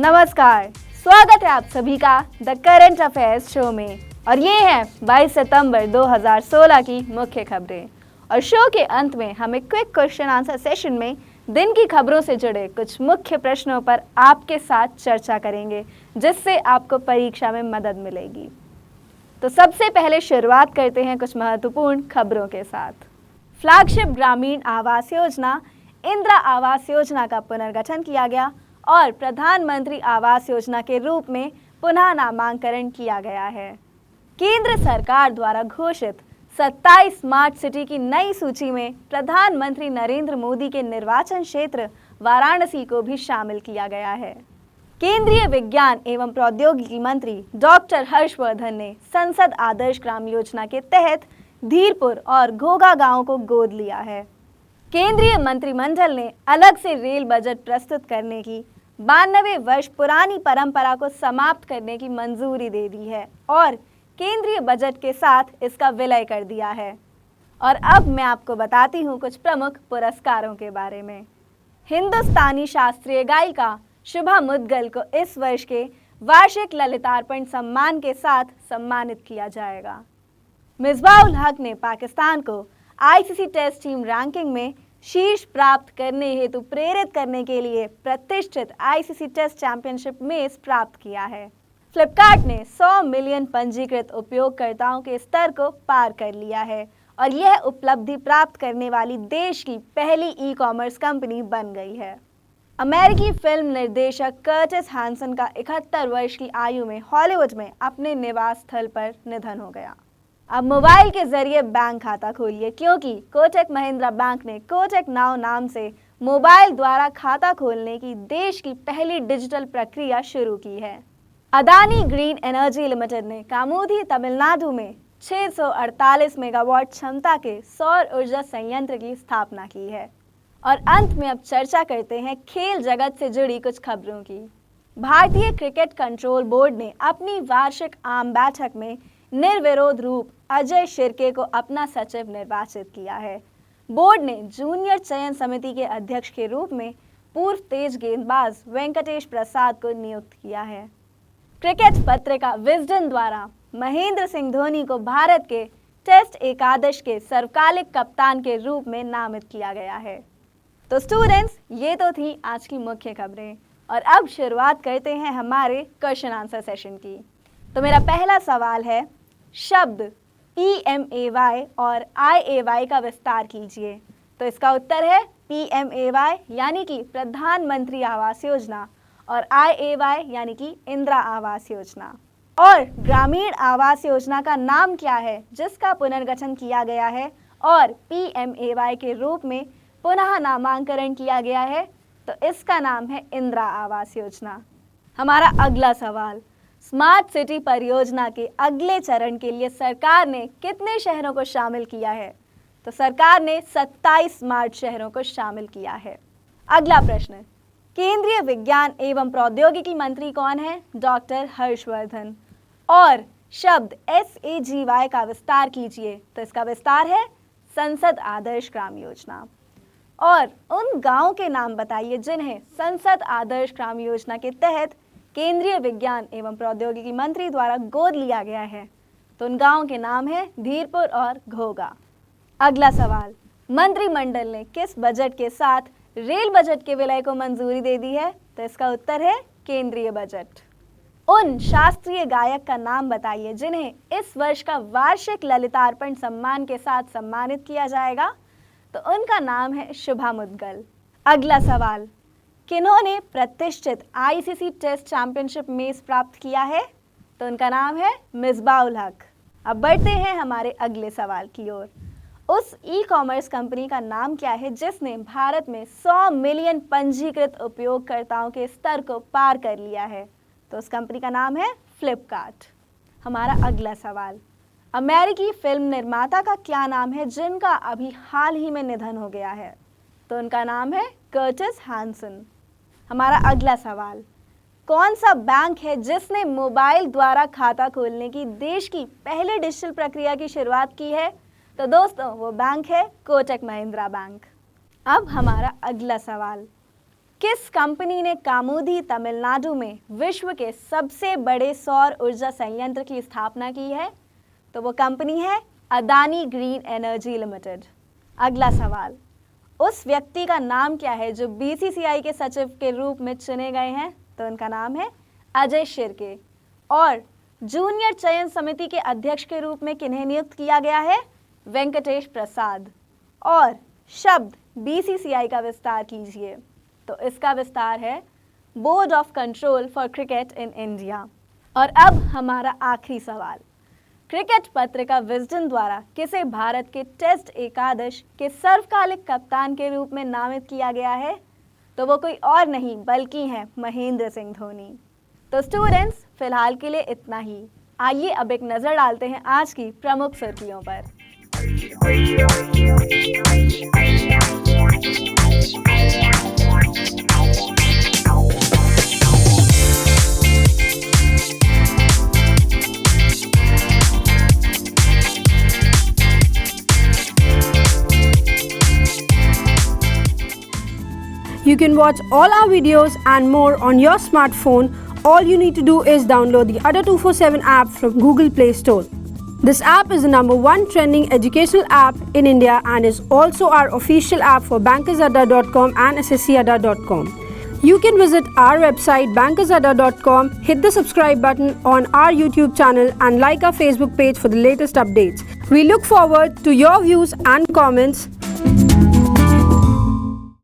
नमस्कार, स्वागत है आप सभी का द करंट अफेयर्स शो में। और ये है 22 सितंबर 2016 की मुख्य खबरें। और शो के अंत में हम एक क्विक क्वेश्चन आंसर सेशन में दिन की खबरों से जुड़े कुछ मुख्य प्रश्नों पर आपके साथ चर्चा करेंगे, जिससे आपको परीक्षा में मदद मिलेगी। तो सबसे पहले शुरुआत करते हैं कुछ महत्वपूर्ण खबरों के साथ। फ्लैगशिप ग्रामीण आवास योजना इंदिरा आवास योजना का पुनर्गठन किया गया और प्रधानमंत्री आवास योजना के रूप में पुनः नामांकन किया गया है। केंद्र सरकार द्वारा घोषित 27 स्मार्ट सिटी की नई सूची में प्रधानमंत्री नरेंद्र मोदी के निर्वाचन क्षेत्र वाराणसी को भी शामिल किया गया है। केंद्रीय विज्ञान एवं प्रौद्योगिकी मंत्री डॉक्टर हर्षवर्धन ने संसद आदर्श ग्राम योजना के तहत धीरपुर और घोघा गांव को गोद लिया है। केंद्रीय मंत्रिमंडल ने अलग से रेल बजट प्रस्तुत करने की 92 वर्ष पुरानी परंपरा को समाप्त करने की मंजूरी दे दी है और केंद्रीय बजट के साथ इसका विलय कर दिया है। और अब मैं आपको बताती हूँ कुछ प्रमुख पुरस्कारों के बारे में। हिंदुस्तानी शास्त्रीय गायिका शुभा मुद्गल को इस वर्ष के वार्षिक ललितार्पण सम्मान के साथ सम्मानित किया जाएगा। मिसबाह उल हक ने पाकिस्तान को आईसीसी टेस्ट टीम रैंकिंग में शीर्ष प्राप्त करने हेतु प्रेरित करने के लिए प्रतिष्ठित आईसीसी टेस्ट चैंपियनशिप मेज प्राप्त किया है। फ्लिपकार्ट ने 100 मिलियन पंजीकृत उपयोगकर्ताओं के स्तर को पार कर लिया है और यह उपलब्धि प्राप्त करने वाली देश की पहली ई-कॉमर्स कंपनी बन गई है। अमेरिकी फिल्म निर्देशक कर्टिस हैंसन का 71 वर्ष की आयु में हॉलीवुड में अपने निवास स्थल पर निधन हो गया। अब मोबाइल के जरिए बैंक खाता खोलिए, क्योंकि कोटक महिंद्रा बैंक ने कोटक नाउ नाम से मोबाइल द्वारा खाता खोलने की देश की पहली डिजिटल प्रक्रिया शुरू की है। अदानी ग्रीन एनर्जी लिमिटेड ने कामोधी तमिलनाडु में 648 मेगावाट क्षमता के सौर ऊर्जा संयंत्र की स्थापना की है। और अंत में अब चर्चा करते हैं खेल जगत से जुड़ी कुछ खबरों की। भारतीय क्रिकेट कंट्रोल बोर्ड ने अपनी वार्षिक आम बैठक में निर्विरोध रूप अजय शिर्के को अपना सचिव निर्वाचित किया है। बोर्ड ने जूनियर चयन समिति के अध्यक्ष के रूप में पूर्व तेज गेंदबाज वेंकटेश प्रसाद को नियुक्त किया है। क्रिकेट पत्रिका विजडन द्वारा महेंद्र सिंह धोनी को भारत के टेस्ट एकादश के सर्वकालिक कप्तान के रूप में नामित किया गया है। तो स्टूडेंट्स, ये तो थी आज की मुख्य खबरें और अब शुरुआत करते हैं हमारे क्वेश्चन आंसर सेशन की। तो मेरा पहला सवाल है, शब्द PMAY और IAY का विस्तार कीजिए। तो इसका उत्तर है PMAY यानी कि प्रधानमंत्री आवास योजना और IAY यानी कि इंदिरा आवास योजना। और ग्रामीण आवास योजना का नाम क्या है जिसका पुनर्गठन किया गया है और PMAY के रूप में पुनः नामांकन किया गया है? तो इसका नाम है इंदिरा आवास योजना। हमारा अगला सवाल, स्मार्ट सिटी परियोजना के अगले चरण के लिए सरकार ने कितने शहरों को शामिल किया है? तो सरकार ने 27 स्मार्ट शहरों को शामिल किया है। अगला प्रश्न, केंद्रीय विज्ञान एवं प्रौद्योगिकी मंत्री कौन है? डॉक्टर हर्षवर्धन। और शब्द SAGY का विस्तार कीजिए। तो इसका विस्तार है संसद आदर्श ग्राम योजना। और उन गांवों के नाम बताइए जिन्हें संसद आदर्श ग्राम योजना के तहत केंद्रीय विज्ञान एवं प्रौद्योगिकी मंत्री द्वारा गोद लिया गया है। तो उन गांवों के नाम है धीरपुर और घोघा। अगला सवाल, मंत्रिमंडल ने किस बजट के साथ रेल बजट के विलय को मंजूरी दे दी है? तो इसका उत्तर है केंद्रीय बजट। उन शास्त्रीय गायक का नाम बताइए जिन्हें इस वर्ष का वार्षिक ललितार्पण सम्मान के साथ सम्मानित किया जाएगा? तो उनका नाम है शुभा मुद्गल। अगला सवाल, किन्होंने प्रतिष्ठित आईसीसी टेस्ट चैंपियनशिप मेज प्राप्त किया है? तो उनका नाम है मिसबाह उल हक। अब बढ़ते हैं हमारे अगले सवाल की ओर। उस ई-कॉमर्स कंपनी का नाम क्या है जिसने भारत में 100 मिलियन पंजीकृत उपयोगकर्ताओं के स्तर को पार कर लिया है? तो उस कंपनी का नाम है फ्लिपकार्ट। हमारा अगला सवाल, अमेरिकी फिल्म निर्माता का क्या नाम है जिनका अभी हाल ही में निधन हो गया है? तो उनका नाम है कर्टिस हैंसन। हमारा अगला सवाल, कौन सा बैंक है जिसने मोबाइल द्वारा खाता खोलने की देश की पहली डिजिटल प्रक्रिया की शुरुआत की है? तो दोस्तों, वो बैंक है कोटक महिंद्रा बैंक। अब हमारा अगला सवाल, किस कंपनी ने कामुदी तमिलनाडु में विश्व के सबसे बड़े सौर ऊर्जा संयंत्र की स्थापना की है? तो वो कंपनी है अदानी ग्रीन एनर्जी लिमिटेड। अगला सवाल, उस व्यक्ति का नाम क्या है जो बीसीसीआई के सचिव के रूप में चुने गए हैं? तो उनका नाम है अजय शिर्के। और जूनियर चयन समिति के अध्यक्ष के रूप में किन्हें नियुक्त किया गया है? वेंकटेश प्रसाद। और शब्द बीसीसीआई का विस्तार कीजिए। तो इसका विस्तार है board of control for cricket in India. और अब हमारा आखिरी सवाल, क्रिकेट पत्रिका विजडन द्वारा किसे भारत के टेस्ट एकादश के सर्वकालिक कप्तान के रूप में नामित किया गया है? तो वो कोई और नहीं बल्कि हैं महेंद्र सिंह धोनी। तो स्टूडेंट्स, फिलहाल के लिए इतना ही। आइए अब एक नज़र डालते हैं आज की प्रमुख सुर्खियों पर। You can watch all our videos and more on your smartphone. All you need to do is download the Adda 247 app from Google Play Store. This app is the #1 trending educational app in India and is also our official app for bankersadda.com and sscadda.com. You can visit our website bankersadda.com, hit the subscribe button on our YouTube channel and like our Facebook page for the latest updates. We look forward to your views and comments.